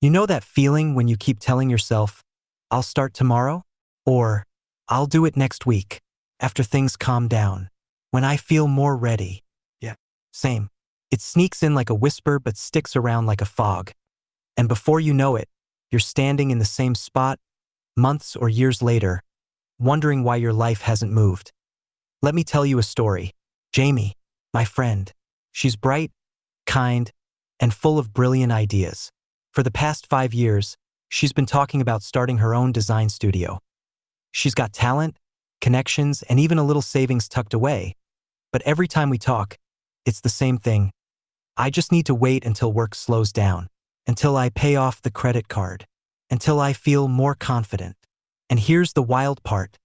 You know that feeling when you keep telling yourself, I'll start tomorrow? Or, I'll do it next week, after things calm down, when I feel more ready. Yeah. Same. It sneaks in like a whisper but sticks around like a fog. And before you know it, you're standing in the same spot, months or years later, wondering why your life hasn't moved. Let me tell you a story. Jamie, my friend, she's bright, kind, and full of brilliant ideas. For the past 5 years, she's been talking about starting her own design studio. She's got talent, connections, and even a little savings tucked away. But every time we talk, it's the same thing. I just need to wait until work slows down, until I pay off the credit card, until I feel more confident. And here's the wild part.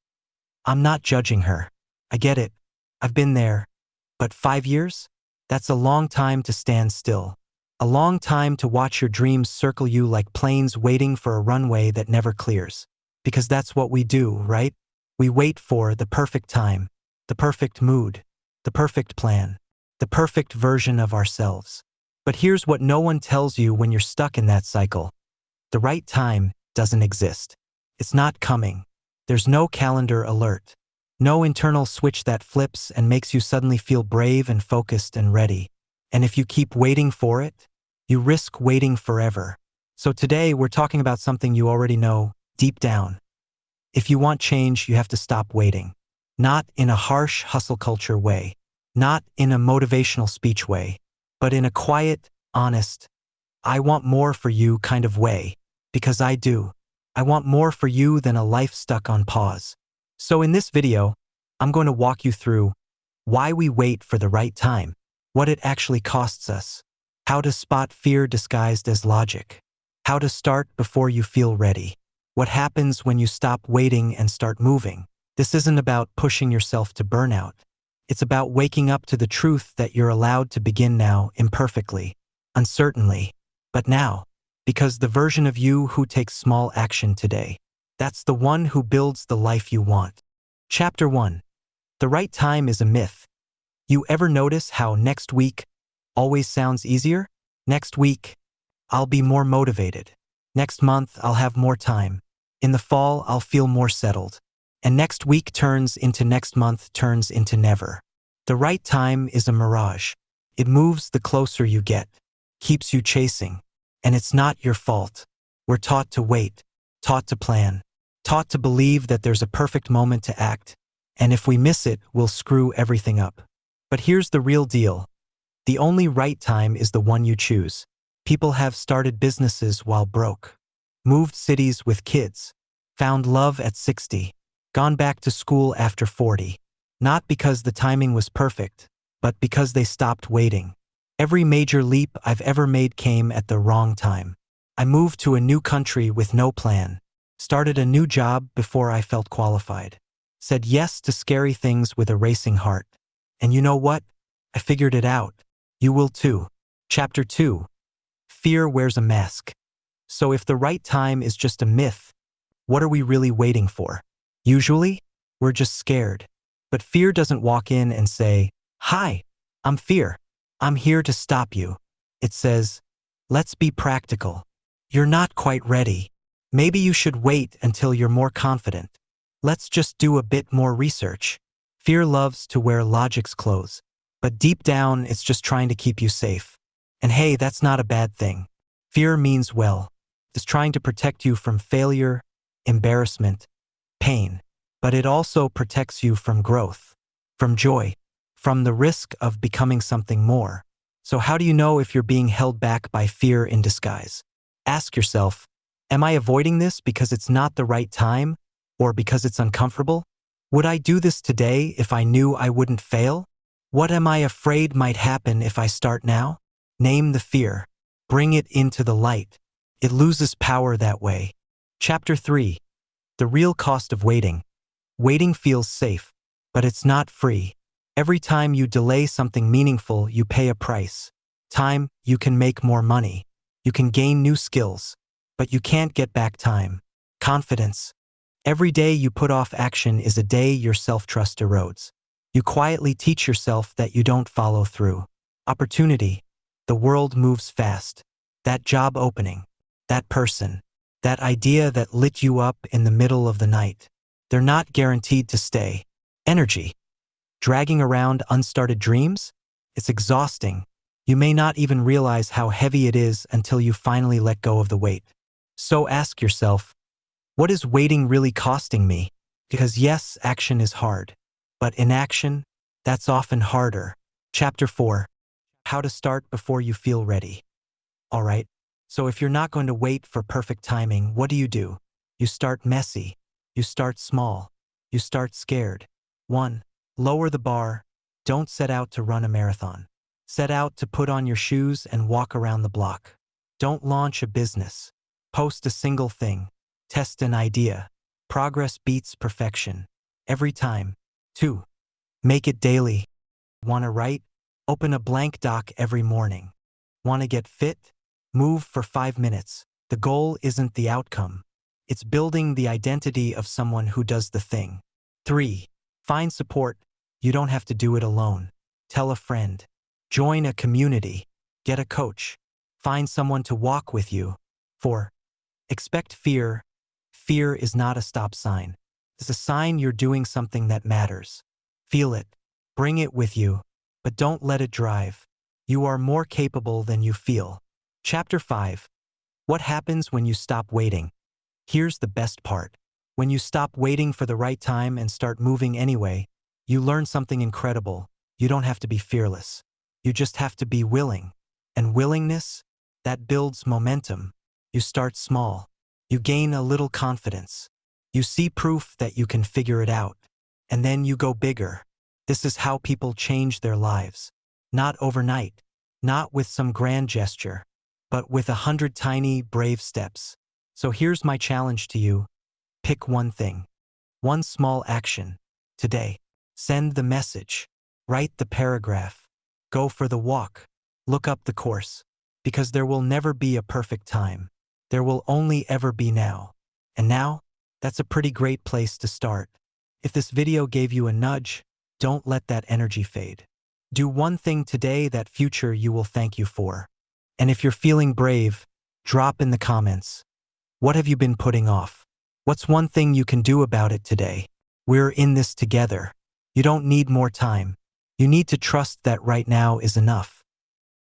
I'm not judging her. I get it. I've been there. But 5 years? That's a long time to stand still. A long time to watch your dreams circle you like planes waiting for a runway that never clears. Because that's what we do, right? We wait for the perfect time, the perfect mood, the perfect plan, the perfect version of ourselves. But here's what no one tells you when you're stuck in that cycle. The right time doesn't exist. It's not coming. There's no calendar alert. No internal switch that flips and makes you suddenly feel brave and focused and ready. And if you keep waiting for it, you risk waiting forever. So today we're talking about something you already know deep down. If you want change, you have to stop waiting. Not in a harsh hustle culture way, not in a motivational speech way, but in a quiet, honest, I want more for you kind of way. Because I do. I want more for you than a life stuck on pause. So in this video, I'm going to walk you through why we wait for the right time, what it actually costs us, how to spot fear disguised as logic, how to start before you feel ready, what happens when you stop waiting and start moving. This isn't about pushing yourself to burnout. It's about waking up to the truth that you're allowed to begin now imperfectly, uncertainly, but now, because the version of you who takes small action today, that's the one who builds the life you want. Chapter 1. The right time is a myth. You ever notice how next week always sounds easier? Next week, I'll be more motivated. Next month, I'll have more time. In the fall, I'll feel more settled. And next week turns into next month turns into never. The right time is a mirage. It moves the closer you get, keeps you chasing. And it's not your fault. We're taught to wait, taught to plan, taught to believe that there's a perfect moment to act. And if we miss it, we'll screw everything up. But here's the real deal. The only right time is the one you choose. People have started businesses while broke, moved cities with kids, found love at 60, gone back to school after 40. Not because the timing was perfect, but because they stopped waiting. Every major leap I've ever made came at the wrong time. I moved to a new country with no plan, started a new job before I felt qualified, said yes to scary things with a racing heart. And you know what? I figured it out. You will too. Chapter 2. Fear wears a mask. So if the right time is just a myth, what are we really waiting for? Usually, we're just scared. But fear doesn't walk in and say, "Hi, I'm fear. I'm here to stop you." It says, "Let's be practical. You're not quite ready. Maybe you should wait until you're more confident. Let's just do a bit more research." Fear loves to wear logic's clothes, but deep down it's just trying to keep you safe. And hey, that's not a bad thing. Fear means well. It's trying to protect you from failure, embarrassment, pain. But it also protects you from growth, from joy, from the risk of becoming something more. So how do you know if you're being held back by fear in disguise? Ask yourself, am I avoiding this because it's not the right time or because it's uncomfortable? Would I do this today if I knew I wouldn't fail? What am I afraid might happen if I start now? Name the fear. Bring it into the light. It loses power that way. Chapter 3. The real cost of waiting. Waiting feels safe, but it's not free. Every time you delay something meaningful, you pay a price. Time, you can make more money. You can gain new skills, but you can't get back time. Confidence. Every day you put off action is a day your self-trust erodes. You quietly teach yourself that you don't follow through. Opportunity. The world moves fast. That job opening. that person, that idea that lit you up in the middle of the night. They're not guaranteed to stay. Energy. Dragging around unstarted dreams? It's exhausting. You may not even realize how heavy it is until you finally let go of the weight. So ask yourself, what is waiting really costing me? Because yes, action is hard. But inaction, that's often harder. Chapter 4. How to start before you feel ready. Alright, so if you're not going to wait for perfect timing, what do? You start messy. You start small. You start scared. 1. Lower the bar. Don't set out to run a marathon. Set out to put on your shoes and walk around the block. Don't launch a business. Post a single thing. Test an idea. Progress beats perfection. Every time. 2. Make it daily. Wanna write? Open a blank doc every morning. Wanna get fit? Move for 5 minutes. The goal isn't the outcome. It's building the identity of someone who does the thing. 3. Find support. You don't have to do it alone. Tell a friend. Join a community. Get a coach. Find someone to walk with you. 4. Expect fear. Fear is not a stop sign. It's a sign you're doing something that matters. Feel it. Bring it with you. But don't let it drive. You are more capable than you feel. Chapter 5. What happens when you stop waiting? Here's the best part. When you stop waiting for the right time and start moving anyway, you learn something incredible. You don't have to be fearless. You just have to be willing. And willingness? That builds momentum. You start small. You gain a little confidence. You see proof that you can figure it out. And then you go bigger. This is how people change their lives. Not overnight. Not with some grand gesture. But with 100 tiny, brave steps. So here's my challenge to you. Pick one thing. One small action. Today. Send the message. Write the paragraph. Go for the walk. Look up the course. Because there will never be a perfect time. There will only ever be now. And now, that's a pretty great place to start. If this video gave you a nudge, don't let that energy fade. Do one thing today that future you will thank you for. And if you're feeling brave, drop in the comments. What have you been putting off? What's one thing you can do about it today? We're in this together. You don't need more time. You need to trust that right now is enough.